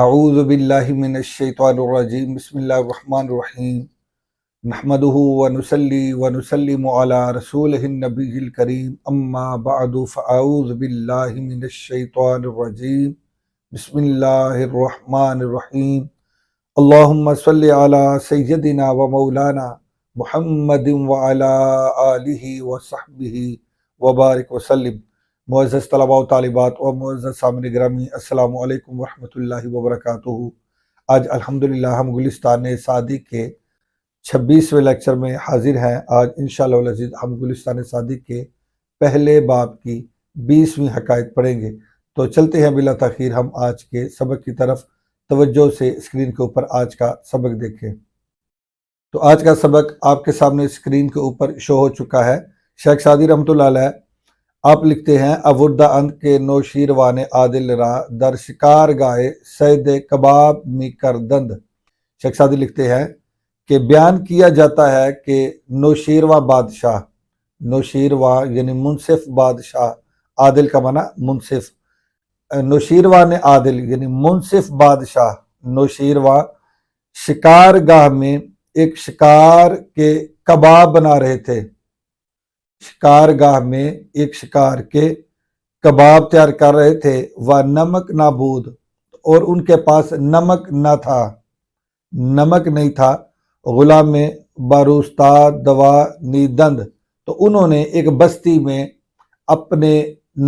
اعوذ باللہ من الشیطان الرجیم بسم اللہ الرحمن الرحیم نحمدہ ونصلی ونسلم علی رسولہ النبی الکریم اما بعد فاعوذ باللہ من الشیطان الرجیم بسم اللہ الرحمن الرحیم اللہم صلی علی سیدنا و مولانا محمد وعلی آلہ وصحبہ وبارک وسلم۔ معزز طلباء و طالبات و معزز سامعین گرامی، السلام علیکم ورحمۃ اللہ وبرکاتہ۔ آج الحمدللہ ہم گلستان سعدی کے 26ویں لیکچر میں حاضر ہیں۔ آج انشاءاللہ العزیز ہم گلستان سعدی کے پہلے باب کی 20ویں حکایت پڑھیں گے۔ تو چلتے ہیں بلا تاخیر ہم آج کے سبق کی طرف، توجہ سے اسکرین کے اوپر آج کا سبق دیکھیں۔ تو آج کا سبق آپ کے سامنے اسکرین کے اوپر شو ہو چکا ہے۔ شیخ سعدی رحمۃ اللہ علیہ آپ لکھتے ہیں اوردہ اند کے نوشیروان عادل را در شکار گائے سید کباب می کردند۔ شیخ سعدی لکھتے ہیں کہ بیان کیا جاتا ہے کہ نوشیرواں بادشاہ، نوشیرواں یعنی منصف بادشاہ، عادل کا معنی منصف، نوشیروان عادل یعنی منصف بادشاہ نوشیرواں شکار گاہ میں ایک شکار کے کباب بنا رہے تھے۔ شکار گاہ میں ایک شکار کے کباب تیار کر رہے تھے۔ وہ نمک نابود، اور ان کے پاس نمک نہ تھا، نمک نہیں تھا۔ غلام میں باروستا دوا نیدند، تو انہوں نے ایک بستی میں اپنے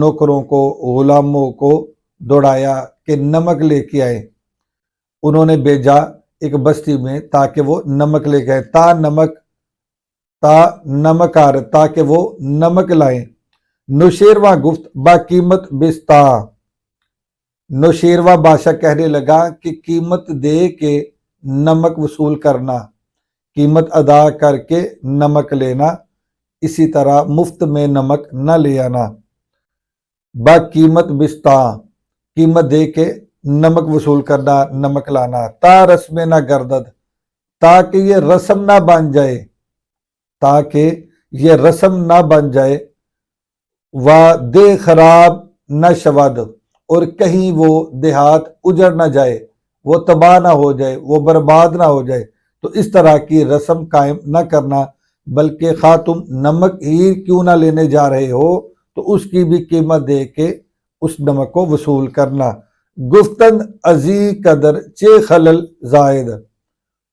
نوکروں کو، غلاموں کو دوڑایا کہ نمک لے کے آئے۔ انہوں نے بھیجا ایک بستی میں تاکہ وہ نمک لے کے آئے، تاکہ وہ نمک لائیں۔ نوشیرواں گفت با قیمت بستا، نوشیرواں بادشاہ کہنے لگا کہ قیمت دے کے نمک وصول کرنا، قیمت ادا کر کے نمک لینا، اسی طرح مفت میں نمک نہ لے آنا۔ با قیمت بستا، قیمت دے کے نمک وصول کرنا، نمک لانا۔ تا رسم نہ گردد، تاکہ یہ رسم نہ بن جائے، تاکہ یہ رسم نہ بن جائے۔ و دے خراب نہ شود، اور کہیں وہ دیہات اجڑ نہ جائے، وہ تباہ نہ ہو جائے، وہ برباد نہ ہو جائے۔ تو اس طرح کی رسم قائم نہ کرنا، بلکہ خواہ تم نمک ہی کیوں نہ لینے جا رہے ہو تو اس کی بھی قیمت دے کے اس نمک کو وصول کرنا۔ گفتند ازی قدر چے خلل زائد،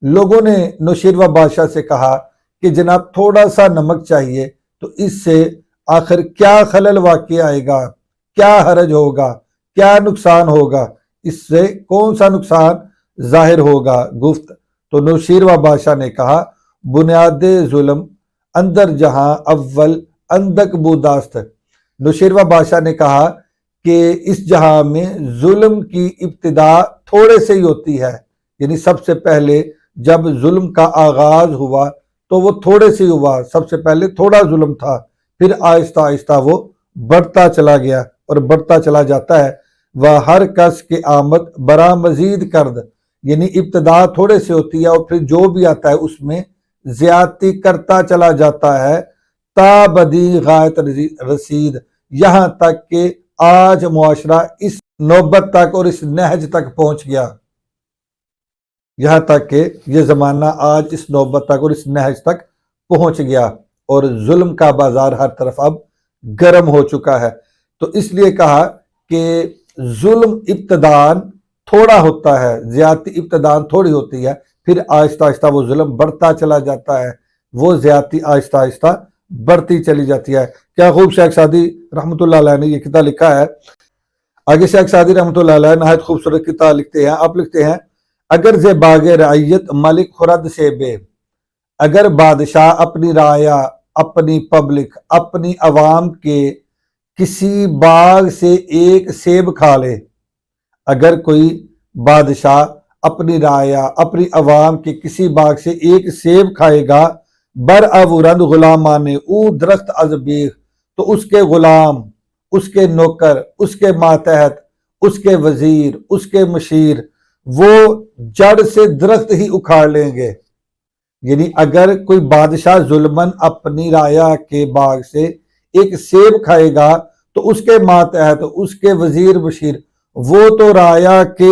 لوگوں نے نوشیروان بادشاہ سے کہا کہ جناب تھوڑا سا نمک چاہیے، تو اس سے آخر کیا خلل واقع آئے گا، کیا حرج ہوگا، کیا نقصان ہوگا، اس سے کون سا نقصان ظاہر ہوگا۔ گفت، تو نوشیروان بادشاہ نے کہا بنیاد ظلم اندر جہاں اول اندک بوداست۔ نوشیروان بادشاہ نے کہا کہ اس جہاں میں ظلم کی ابتدا تھوڑے سے ہی ہوتی ہے، یعنی سب سے پہلے جب ظلم کا آغاز ہوا تو وہ تھوڑے سے ہوا، سب سے پہلے تھوڑا ظلم تھا، پھر آہستہ آہستہ وہ بڑھتا چلا گیا اور بڑھتا چلا جاتا ہے۔ وہ ہر کس کے آمد برا مزید کرد، یعنی ابتدا تھوڑے سے ہوتی ہے اور پھر جو بھی آتا ہے اس میں زیادتی کرتا چلا جاتا ہے۔ تا بدی غایت رسید، یہاں تک کہ آج معاشرہ اس نوبت تک اور اس نہج تک پہنچ گیا، یہاں تک کہ یہ زمانہ آج اس نوبت تک اور اس نہج تک پہنچ گیا اور ظلم کا بازار ہر طرف اب گرم ہو چکا ہے۔ تو اس لیے کہا کہ ظلم ابتدان تھوڑا ہوتا ہے، زیادتی ابتدان تھوڑی ہوتی ہے، پھر آہستہ آہستہ وہ ظلم بڑھتا چلا جاتا ہے، وہ زیادتی آہستہ آہستہ بڑھتی چلی جاتی ہے۔ کیا خوب شیخ سعدی رحمۃ اللہ علیہ نے یہ کتاب لکھا ہے۔ آگے شیخ سعدی رحمۃ اللہ علیہ نہایت خوبصورت کتاب لکھتے ہیں۔ آپ لکھتے ہیں اگر زے باغ رعیت ملک خرد سے بے، اگر بادشاہ اپنی رعایا، اپنی پبلک، اپنی عوام کے کسی باغ سے ایک سیب کھا لے، اگر کوئی بادشاہ اپنی رعایا، اپنی عوام کے کسی باغ سے ایک سیب کھائے گا، بر اورند غلامان او درخت از بیخ، تو اس کے غلام، اس کے نوکر، اس کے ماتحت، اس کے وزیر، اس کے مشیر، وہ جڑ سے درخت ہی اکھاڑ لیں گے۔ یعنی اگر کوئی بادشاہ ظلمن اپنی رعایا کے باغ سے ایک سیب کھائے گا تو اس کے ماتحت، اس کے وزیر مشیر، وہ تو رعایا کے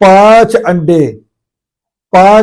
5